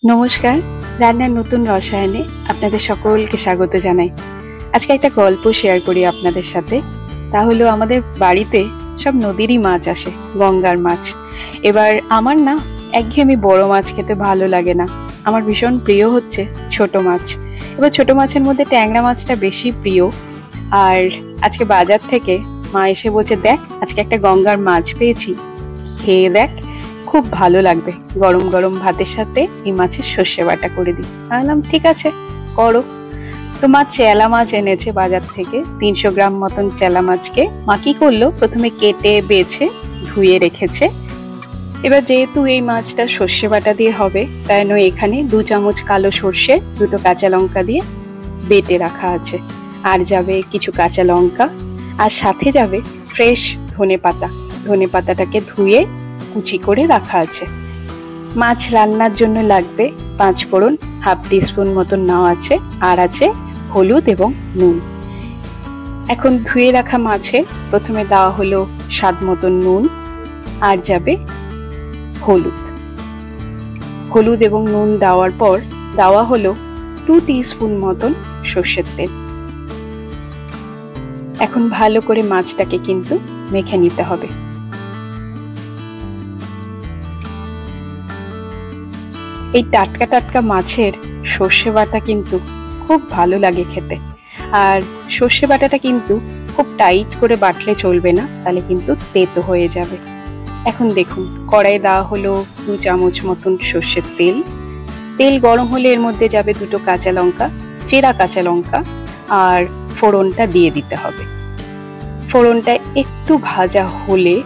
নমস্কার, রান্নার নতুন রসায়নে আপনাদের সকলকে স্বাগত জানাই। আজকে একটা গল্প শেয়ার করি আপনাদের সাথে। তা হলো আমাদের বাড়িতে সব নদীরই মাছ আসে, গঙ্গার মাছ। এবার আমার না একঘেয়েমি বড় মাছ খেতে ভালো লাগে না, আমার ভীষণ প্রিয় হচ্ছে ছোট মাছ। এবার ছোট মাছের মধ্যে ট্যাংরা মাছটা বেশি প্রিয়। আর আজকে বাজার থেকে মা এসে বলছে, দেখ আজকে একটা গঙ্গার মাছ পেয়েছি, খেয়ে দেখ, খুব ভালো লাগবে, গরম গরম ভাতের সাথে এই মাছের সর্ষে বাটা করে দিই। বললাম ঠিক আছে, করো। তো মা চেলা মাছ এনেছে বাজার থেকে, 300 গ্রাম মতন চেলা মাছকে মা কি করলো, প্রথমে কেটে বেছে ধুয়ে রেখেছে। এবার যেহেতু এই মাছটা সর্ষে বাটা দিয়ে হবে, তাই জন্য এখানে 2 চামচ কালো সর্ষে, 2টো কাঁচা লঙ্কা দিয়ে বেটে রাখা আছে। আর যাবে কিছু কাঁচা লঙ্কা, আর সাথে যাবে ফ্রেশ ধনে পাতা। ধনে পাতাটাকে ধুয়ে কুচি করে রাখা আছে। মাছ রান্নার জন্য লাগবে 5 ফোড়ন, হাফ টিস্পুন মতন নেওয়া আছে, আর আছে হলুদ এবং নুন। এখন ধুয়ে রাখা মাছে প্রথমে দেওয়া হলো স্বাদ মতন নুন, আর যাবে হলুদ। হলুদ এবং নুন দেওয়ার পর দেওয়া হলো 2 টিস্পুন মতন সর্ষের তেল। এখন ভালো করে মাছটাকে কিন্তু মেখে নিতে হবে। এই টাটকা টাটকা মাছের সর্ষে বাটা কিন্তু খুব ভালো লাগে খেতে। আর সর্ষে বাটাটা কিন্তু খুব টাইট করে বাটলে চলবে না, তাহলে কিন্তু তেতো হয়ে যাবে। এখন দেখুন, কড়াই দেওয়া হলো 2 চামচ মতন সর্ষের তেল। তেল গরম হলে এর মধ্যে যাবে 2টো কাঁচা লঙ্কা, চেরা কাঁচা লঙ্কা, আর ফোড়নটা দিয়ে দিতে হবে। ফোড়নটা একটু ভাজা হলে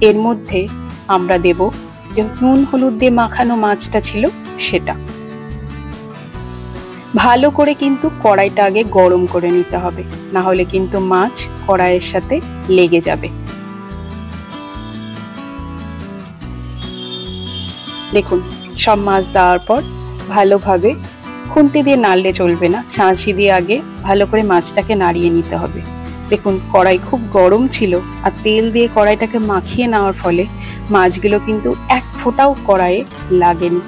এর মধ্যে আমরা দেব যে নুন হলুদ দিয়ে মাখানো মাছটা ছিল সেটা। ভালো করে কিন্তু কড়াইটা আগে গরম করে নিতে হবে, না হলে কিন্তু মাছ কড়াইয়ের সাথে লেগে যাবে। দেখুন, সব মাছ দেওয়ার পর ভালোভাবে খুন্তি দিয়ে নাড়লে চলবে না, ছাঁচি দিয়ে আগে ভালো করে মাছটাকে নাড়িয়ে নিতে হবে। দেখুন, কড়াই খুব গরম ছিল, আর তেল দিয়ে কড়াইটাকে মাখিয়ে নেওয়ার ফলে মাছগুলো কিন্তু এক ফোঁটাও কড়াইয়ে লাগেনি।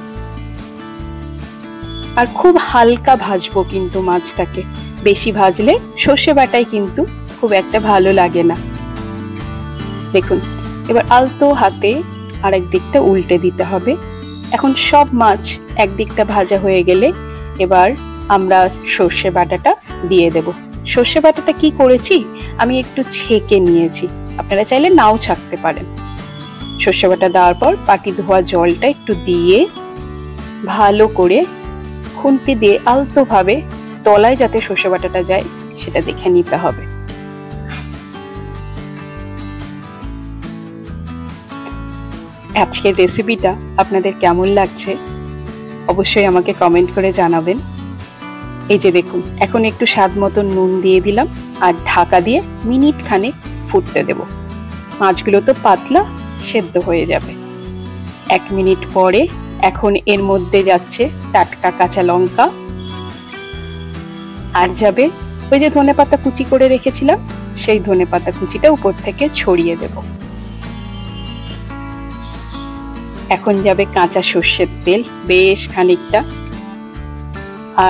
আর খুব হালকা ভাজবো কিন্তু মাছটাকে, বেশি ভাজলে সর্ষে বাটায় কিন্তু খুব একটা ভালো লাগে না। দেখুন, এবার আলতো হাতে আরেক দিকটা উল্টে দিতে হবে। এখন সব মাছ একদিকটা ভাজা হয়ে গেলে এবার আমরা সর্ষে বাটাটা দিয়ে দেব। সর্ষে বাটাটা কি করেছি, আমি একটু ছেঁকে নিয়েছি, আপনারা চাইলে নাও ছাঁকতে পারেন। সর্ষে বাটা দেওয়ার পর বাটি ধোয়া জলটা একটু দিয়ে ভালো করে খুন্তি দিয়ে আলতোভাবে তলায় যাতে সর্ষে বাটাটা যায় সেটা দেখে নিতে হবে। আজকের রেসিপিটা আপনাদের কেমন লাগছে অবশ্যই আমাকে কমেন্ট করে জানাবেন। এই যে দেখুন, এখন একটু স্বাদ মতন নুন দিয়ে দিলাম, আর ঢাকা দিয়ে মিনিট খানেক ফুটতে দেব। মাছগুলো তো পাতলা, সেদ্ধ হয়ে যাবে। 1 মিনিট পরে এখন এর মধ্যে যাচ্ছে টাটকা কাঁচা লঙ্কা, আর যাবে ওই যে ধনেপাতা কুচি করে রেখেছিলাম, সেই ধনেপাতা কুচিটা উপর থেকে ছড়িয়ে দেব। এখন যাবে কাঁচা সর্ষের তেল বেশ খানিকটা,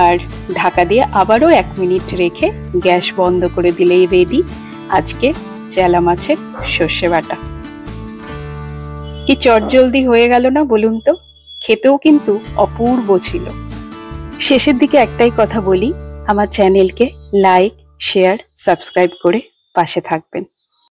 আর ঢাকা দিয়ে আবারও 1 মিনিট রেখে গ্যাস বন্ধ করে দিলেই রেডি আজকে চেলা মাছের সর্ষে বাটা। কি চটজলদি হয়ে গেল না বলুন তো? খেতেও কিন্তু অপূর্ব ছিল। শেষের দিকে একটাই কথা বলি, আমার চ্যানেলকে লাইক, শেয়ার, সাবস্ক্রাইব করে পাশে থাকবেন।